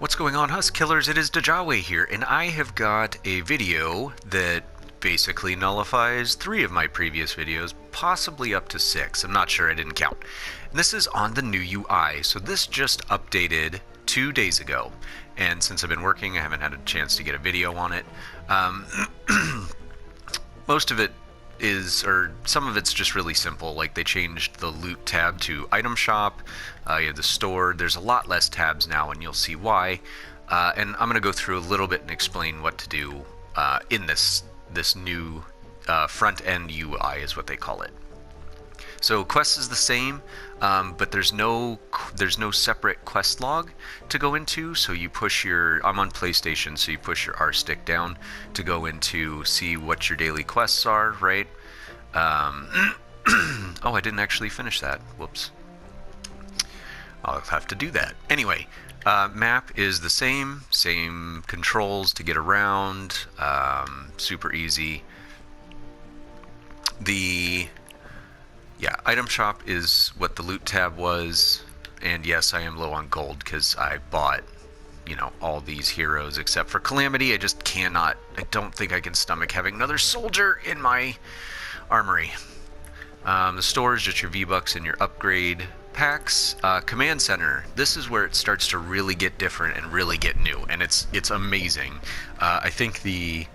What's going on, Husk Killers? It is Dajawe here, and I have got a video that basically nullifies 3 of my previous videos, possibly up to 6. I'm not sure, I didn't count. And this is on the new UI, so this just updated 2 days ago. And since I've been working, I haven't had a chance to get a video on it. Most of it is, or some of it's just really simple, like they changed the loot tab to item shop, you have the store, there's a lot less tabs now and you'll see why, and I'm going to go through a little bit and explain what to do in this new front end UI is what they call it. So quest is the same, but there's no separate quest log to go into. So you push I'm on PlayStation, so you push your R stick down to go into see what your daily quests are, right? Oh, I didn't actually finish that. Whoops. I'll have to do that. Anyway, map is the same controls to get around, super easy. Yeah, item shop is what the loot tab was, and yes, I am low on gold because I bought, all these heroes except for Calamity. I just cannot, I don't think I can stomach having another soldier in my armory. The store is just your V-Bucks and your upgrade packs. Command Center, this is where it starts to really get different and really get new, and it's amazing. I think the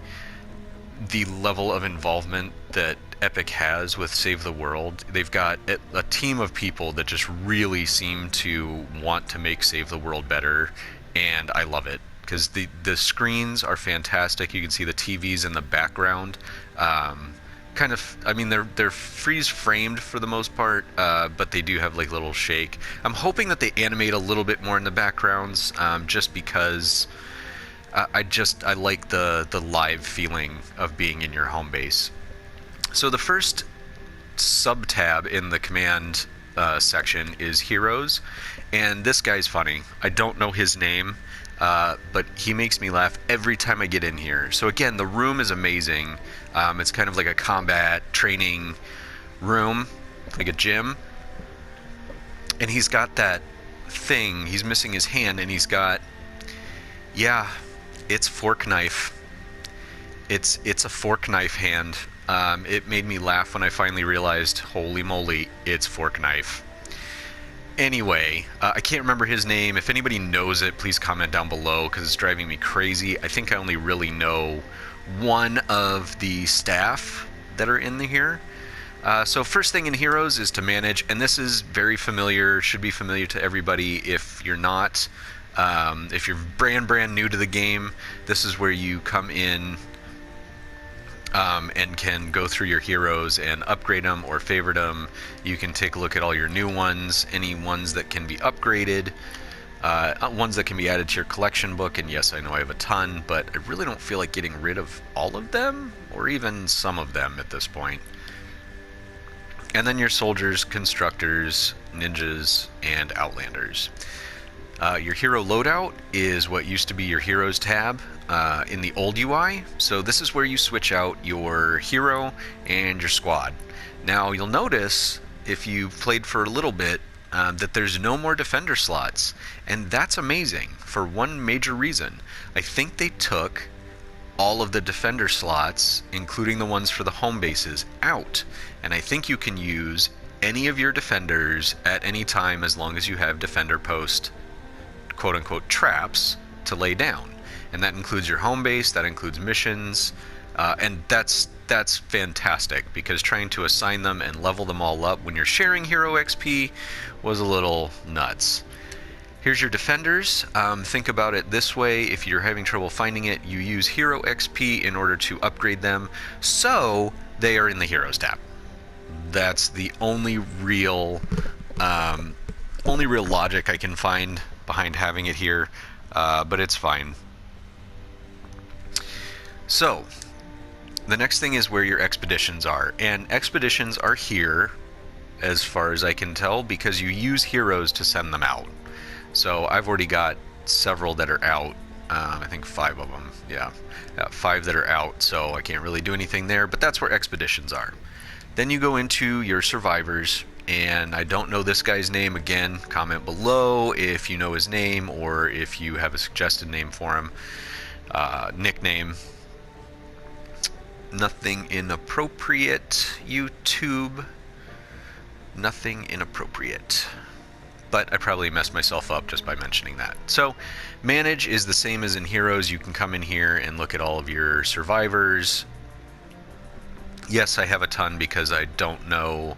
level of involvement that Epic has with Save the World, they've got a team of people that just really seem to want to make Save the World better, and I love it because the screens are fantastic. You can see the TVs in the background. They're freeze framed for the most part, but they do have like little shake. I'm hoping that they animate a little bit more in the backgrounds, just because I like the live feeling of being in your home base. So the first sub-tab in the command section is Heroes, and this guy's funny. I don't know his name, but he makes me laugh every time I get in here. So again, the room is amazing. It's kind of like a combat training room, like a gym. And he's got that thing, he's missing his hand, and he's got, yeah, it's fork knife. It's a fork knife hand. It made me laugh when I finally realized, holy moly, it's fork knife. Anyway, I can't remember his name. If anybody knows it, please comment down below because it's driving me crazy. I think I only really know one of the staff that are in here. So first thing in Heroes is to manage, and this is very familiar, should be familiar to everybody. If you're not, if you're brand new to the game, this is where you come in and can go through your heroes and upgrade them or favorite them. You can take a look at all your new ones, any ones that can be upgraded, ones that can be added to your collection book, and yes, I know I have a ton, but I really don't feel like getting rid of all of them, or even some of them at this point. And then your soldiers, constructors, ninjas, and outlanders. Your hero loadout is what used to be your heroes tab in the old UI. So this is where you switch out your hero and your squad. Now you'll notice, if you've played for a little bit, that there's no more defender slots, and that's amazing for one major reason. I think they took all of the defender slots, including the ones for the home bases, out, and I think you can use any of your defenders at any time as long as you have defender post quote-unquote traps to lay down, and that includes your home base, that includes missions, and that's fantastic, because trying to assign them and level them all up when you're sharing hero XP was a little nuts. Here's your defenders. Think about it this way: if you're having trouble finding it, you use hero XP in order to upgrade them, so they are in the heroes tab. That's the only real logic I can find behind having it here, but it's fine. So the next thing is where your expeditions are, and expeditions are here as far as I can tell because you use heroes to send them out. So I've already got several that are out, I think 5 of them, yeah, 5 that are out, so I can't really do anything there, but that's where expeditions are. Then you go into your survivors, and I don't know this guy's name. Again, comment below if you know his name or if you have a suggested name for him. Nickname. Nothing inappropriate, YouTube. Nothing inappropriate. But I probably messed myself up just by mentioning that. So, manage is the same as in Heroes. You can come in here and look at all of your survivors. Yes, I have a ton because I don't know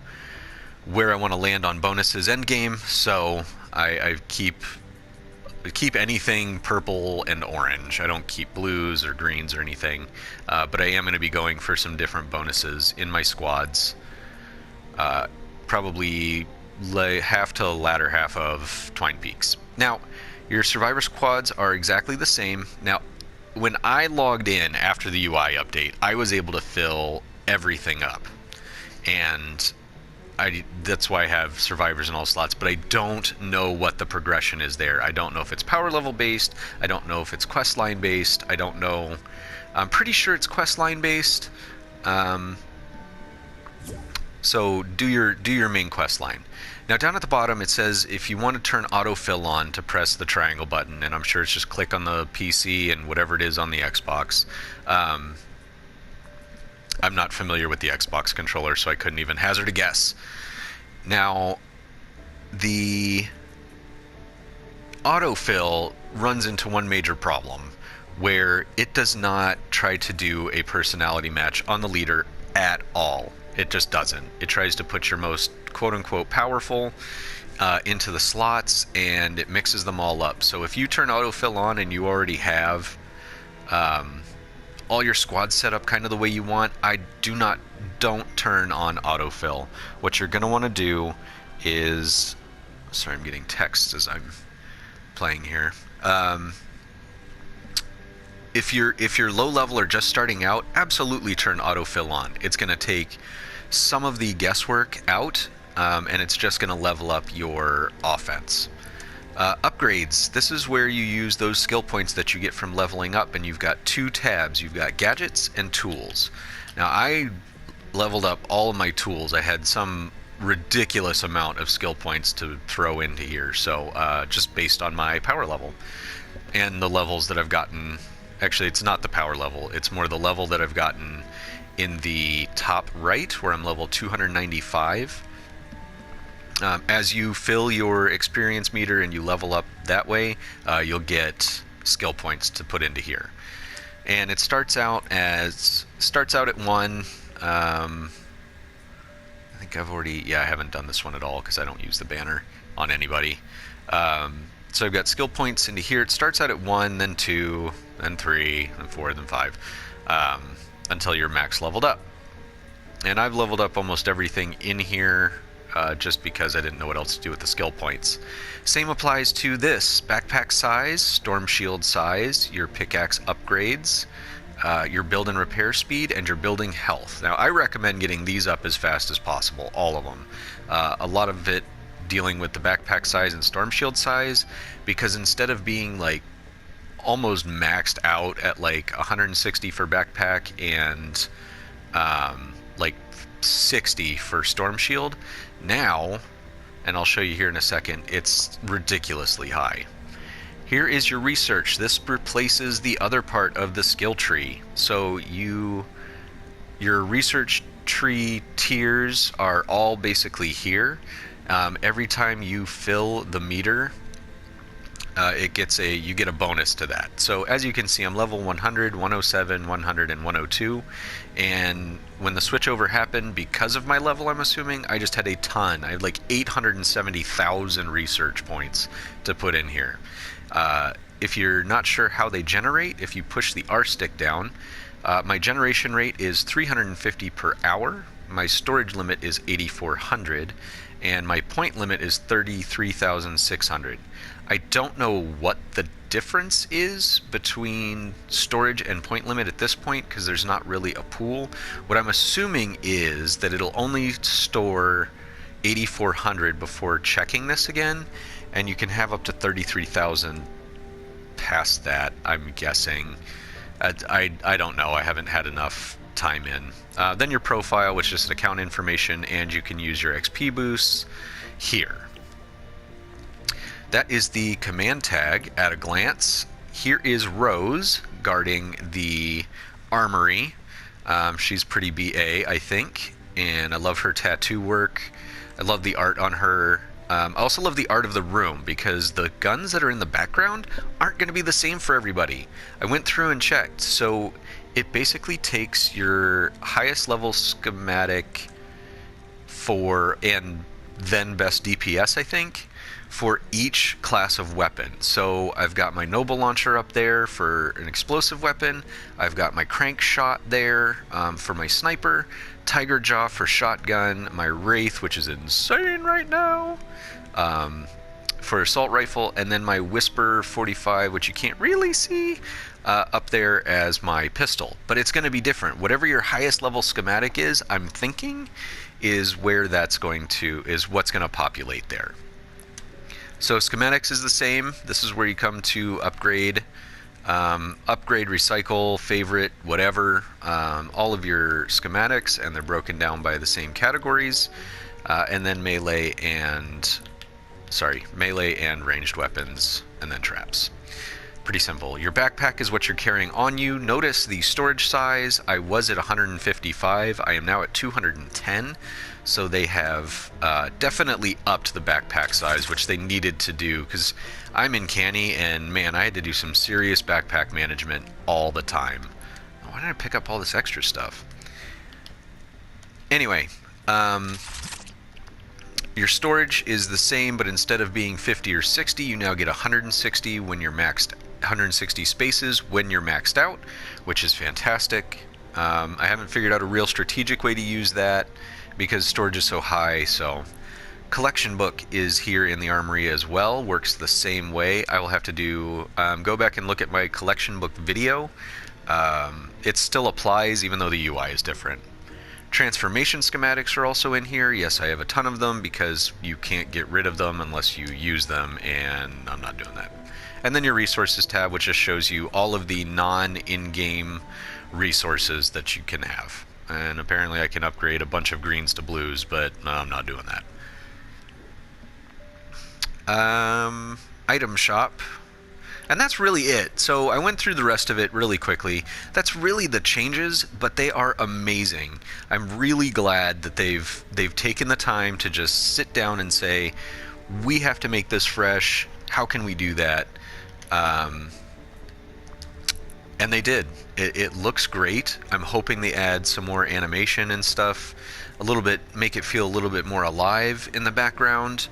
where I want to land on bonuses endgame, so I keep anything purple and orange. I don't keep blues or greens or anything, but I am going to be going for some different bonuses in my squads. Probably half to latter half of Twine Peaks. Now, your survivor squads are exactly the same. Now, when I logged in after the UI update, I was able to fill everything up, and that's why I have survivors in all slots, but I don't know what the progression is there. I don't know if it's power level based. I don't know if it's quest line based. I don't know. I'm pretty sure it's quest line based. So do your main quest line. Now down at the bottom it says if you want to turn autofill on, to press the triangle button, and I'm sure it's just click on the PC and whatever it is on the Xbox. I'm not familiar with the Xbox controller, so I couldn't even hazard a guess. Now, the autofill runs into one major problem, where it does not try to do a personality match on the leader at all. It just doesn't. It tries to put your most quote-unquote powerful into the slots, and it mixes them all up. So if you turn autofill on and you already have all your squads set up kind of the way you want, don't turn on autofill. What you're going to want to do is, sorry, I'm getting texts as I'm playing here. If you're low level or just starting out, absolutely turn autofill on. It's going to take some of the guesswork out, and it's just going to level up your offense. Upgrades. This is where you use those skill points that you get from leveling up, and you've got two tabs. You've got gadgets and tools. Now I leveled up all of my tools. I had some ridiculous amount of skill points to throw into here, so just based on my power level and the levels that I've gotten. Actually, it's not the power level, it's more the level that I've gotten in the top right, where I'm level 295. As you fill your experience meter and you level up that way, you'll get skill points to put into here. And it starts out at 1. I think I haven't done this one at all because I don't use the banner on anybody. So I've got skill points into here. It starts out at 1, then 2, then 3, then 4, then 5, until you're max leveled up. And I've leveled up almost everything in here, just because I didn't know what else to do with the skill points. Same applies to this: backpack size, storm shield size, your pickaxe upgrades, your build and repair speed, and your building health. Now I recommend getting these up as fast as possible, all of them. A lot of it dealing with the backpack size and storm shield size, because instead of being like almost maxed out at like 160 for backpack and like 60 for storm shield, now, and I'll show you here in a second, it's ridiculously high. Here is your research. This replaces the other part of the skill tree. So your research tree tiers are all basically here. Every time you fill the meter, you get a bonus to that. So as you can see, I'm level 100, 107, 100, and 102. And when the switchover happened, because of my level, I'm assuming, I just had a ton. I had like 870,000 research points to put in here. If you're not sure how they generate, if you push the R stick down, my generation rate is 350 per hour. My storage limit is 8,400. And my point limit is 33,600. I don't know what the difference is between storage and point limit at this point, because there's not really a pool. What I'm assuming is that it'll only store 8,400 before checking this again, and you can have up to 33,000 past that, I'm guessing. I don't know. I haven't had enough time in. Then your profile, which is account information, and you can use your XP boosts here. That is the command tag at a glance. Here is Rose guarding the armory. She's pretty BA, I think, and I love her tattoo work. I love the art on her. I also love the art of the room because the guns that are in the background aren't going to be the same for everybody. I went through and checked, so it basically takes your highest level schematic for, and then best DPS, I think, for each class of weapon. So I've got my Noble Launcher up there for an explosive weapon. I've got my Crank Shot there for my sniper. Tiger Jaw for shotgun. My Wraith, which is insane right now, for assault rifle. And then my Whisper 45, which you can't really see, up there as my pistol. But it's going to be different. Whatever your highest level schematic is, I'm thinking, is where that's going to, is what's going to populate there. So schematics is the same. This is where you come to upgrade, recycle, favorite, whatever, all of your schematics, and they're broken down by the same categories, and then melee and ranged weapons, and then traps. Pretty simple. Your backpack is what you're carrying on you. Notice the storage size. I was at 155. I am now at 210. So they have definitely upped the backpack size, which they needed to do, because I'm in Canny, and man, I had to do some serious backpack management all the time. Why did I pick up all this extra stuff? Anyway, your storage is the same, but instead of being 50 or 60, you now get 160 when you're maxed, 160 spaces when you're maxed out, which is fantastic. I haven't figured out a real strategic way to use that because storage is so high. So collection book is here in the armory as well, works the same way. I will have to do go back and look at my collection book video. It still applies even though the UI is different. Transformation schematics are also in here. Yes, I have a ton of them because you can't get rid of them unless you use them, and I'm not doing that. And then your resources tab, which just shows you all of the non-in-game resources that you can have. And apparently I can upgrade a bunch of greens to blues, but I'm not doing that. Item shop. And that's really it. So I went through the rest of it really quickly. That's really the changes, but they are amazing. I'm really glad that they've taken the time to just sit down and say, we have to make this fresh. How can we do that? And they did. It looks great. I'm hoping they add some more animation and stuff, a little bit, make it feel a little bit more alive in the background.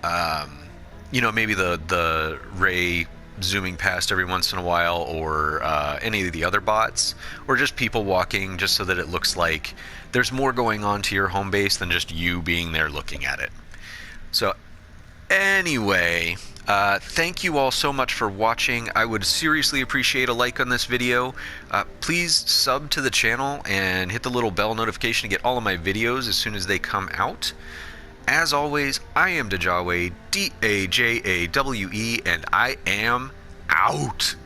You know, maybe the Ray zooming past every once in a while, or any of the other bots, or just people walking, just so that it looks like there's more going on to your home base than just you being there looking at it. So anyway, thank you all so much for watching. I would seriously appreciate a like on this video. Please sub to the channel and hit the little bell notification to get all of my videos as soon as they come out. As always, I am Dajawe, D-A-J-A-W-E, and I am out.